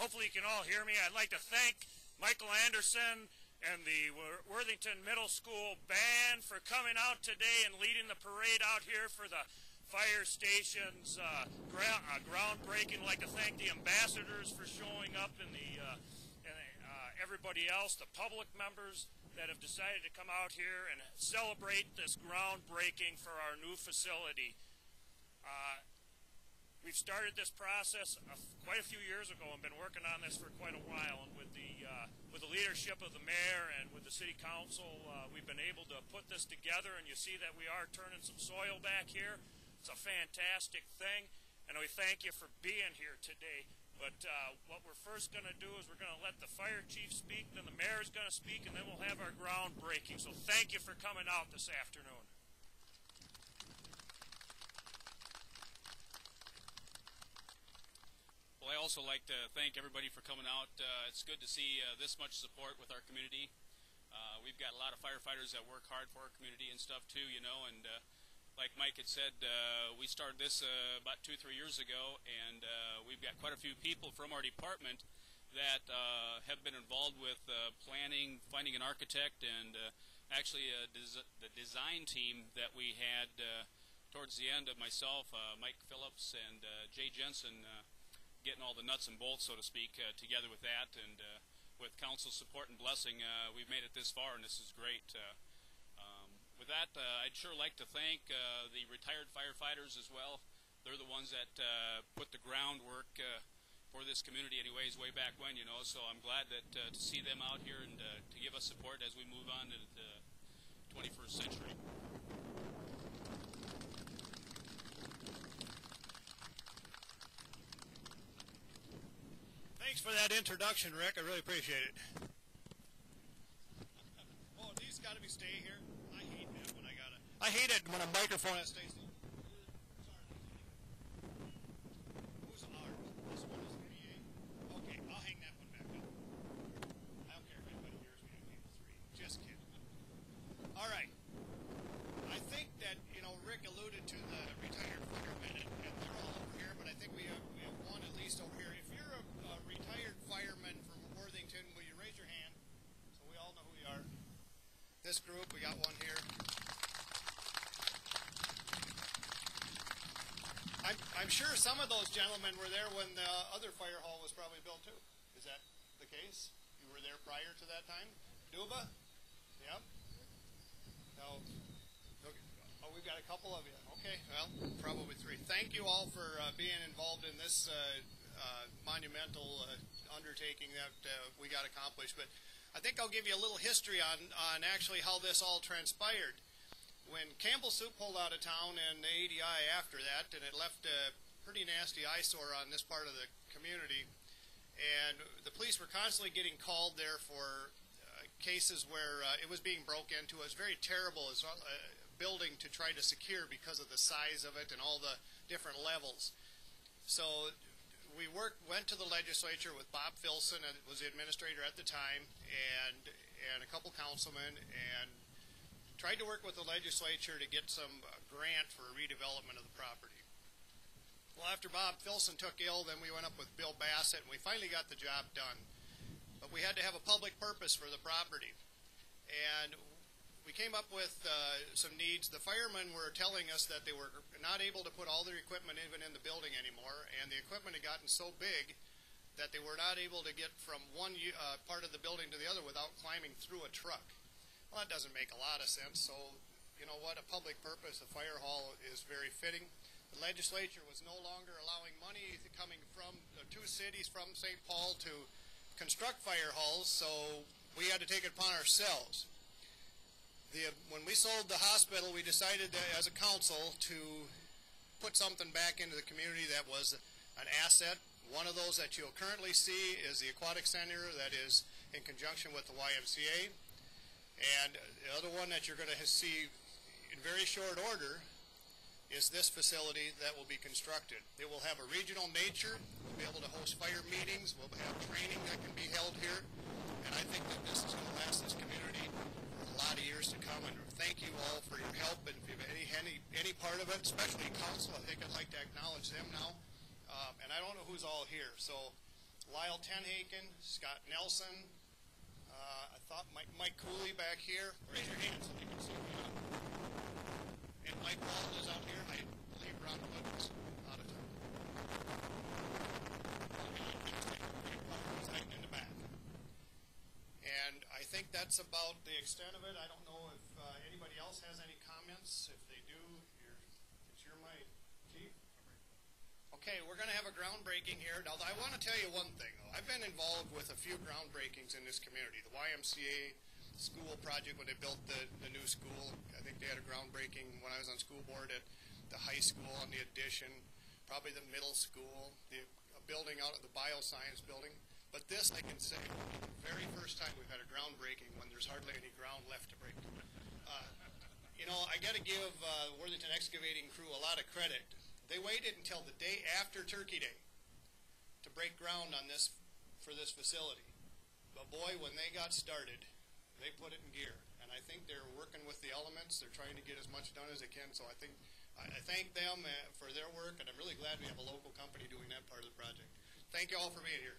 Hopefully you can all hear me. I'd like to thank Michael Anderson and the Worthington Middle School band for coming out today and leading the parade out here for the fire station's groundbreaking. I'd like to thank the ambassadors for showing up and everybody else, the public members that have decided to come out here and celebrate this groundbreaking for our new facility. We've started this process quite a few years ago and been working on this for quite a while. And with the leadership of the mayor and with the city council, we've been able to put this together. And you see that we are turning some soil back here. It's a fantastic thing, and we thank you for being here today. But what we're first going to do is we're going to let the fire chief speak, then the mayor is going to speak, and then we'll have our groundbreaking. So thank you for coming out this afternoon. Well, I also like to thank everybody for coming out. It's good to see this much support with our community. We've got a lot of firefighters that work hard for our community and stuff too, you know, and like Mike had said, we started this about 2-3 years ago, and we've got quite a few people from our department that have been involved with planning, finding an architect, and actually the design team that we had towards the end of myself, Mike Phillips, and Jay Jensen, getting all the nuts and bolts, so to speak, together with that, and with council's support and blessing, we've made it this far, and this is great. With that, I'd sure like to thank the retired firefighters as well. They're the ones that put the groundwork for this community anyways way back when, you know, so I'm glad that to see them out here and to give us support as we move on to the 21st century. Thanks for that introduction, Rick. I really appreciate it. Oh, these got to be stay here. I hate that when I hate it when a microphone has to stay still. Who's ours? This one is VA. Okay, I'll hang that one back up. I don't care if anybody hears me. I hate the three. Just kidding. All right. I think that, you know, Rick alluded to the retired firemen, and they're all over here, but I think we have one at least over here. If you're a retired fireman from Worthington, will you raise your hand so we all know who you are? This group, we got one here. I'm sure some of those gentlemen were there when the other fire hall was probably built too. Is that the case? You were there prior to that time? Duba? Yep. No. Okay. Oh, we've got a couple of you. Okay, well, probably three. Thank you all for being involved in this monumental undertaking that we got accomplished. But I think I'll give you a little history on actually how this all transpired. When Campbell Soup pulled out of town and the ADI after that, and it left a pretty nasty eyesore on this part of the community, and the police were constantly getting called there for cases where it was being broke into. It was very terrible as building to try to secure because of the size of it and all the different levels. So we went to the legislature with Bob Filson, and was the administrator at the time, and a couple councilmen, and tried to work with the legislature to get some grant for redevelopment of the property. Well, after Bob Filson took ill, then we went up with Bill Bassett, and we finally got the job done. But we had to have a public purpose for the property. And we came up with some needs. The firemen were telling us that they were not able to put all their equipment even in the building anymore, and the equipment had gotten so big that they were not able to get from one part of the building to the other without climbing through a truck. Well, that doesn't make a lot of sense, so you know what, a public purpose, a fire hall, is very fitting. The legislature was no longer allowing money coming from the two cities from St. Paul to construct fire halls, so we had to take it upon ourselves. When we sold the hospital, we decided as a council to put something back into the community that was an asset. One of those that you'll currently see is the aquatic center that is in conjunction with the YMCA. And the other one that you're going to see in very short order is this facility that will be constructed. It will have a regional nature. We'll be able to host fire meetings. We'll have training that can be held here. And I think that this is going to last this community for a lot of years to come. And thank you all for your help. And if you have any part of it, especially council, I think I'd like to acknowledge them now. And I don't know who's all here. So Lyle Tenhaken, Scott Nelson, I thought Mike Cooley back here. Raise your hands so they can see me. And Mike Walton is out here. I believe Ron Wood was out of town. He's hiding in the back. And I think that's about the extent of it. I don't know if anybody else has any comments. If they do, it's your mic. Chief? Okay, we're going to have a groundbreaking here. Now, I want to tell you one thing, though. I've been involved with a few groundbreakings in this community. The YMCA school project, when they built the new school, I think they had a groundbreaking when I was on school board at the high school on the addition, probably the middle school, the building out of the bioscience building. But this, I can say, the very first time we've had a groundbreaking when there's hardly any ground left to break. You know, I got to give Worthington Excavating crew a lot of credit. They waited until the day after Turkey Day to break ground on this for this facility. But boy, when they got started, they put it in gear. And I think they're working with the elements. They're trying to get as much done as they can. So I think I thank them for their work, and I'm really glad we have a local company doing that part of the project. Thank you all for being here.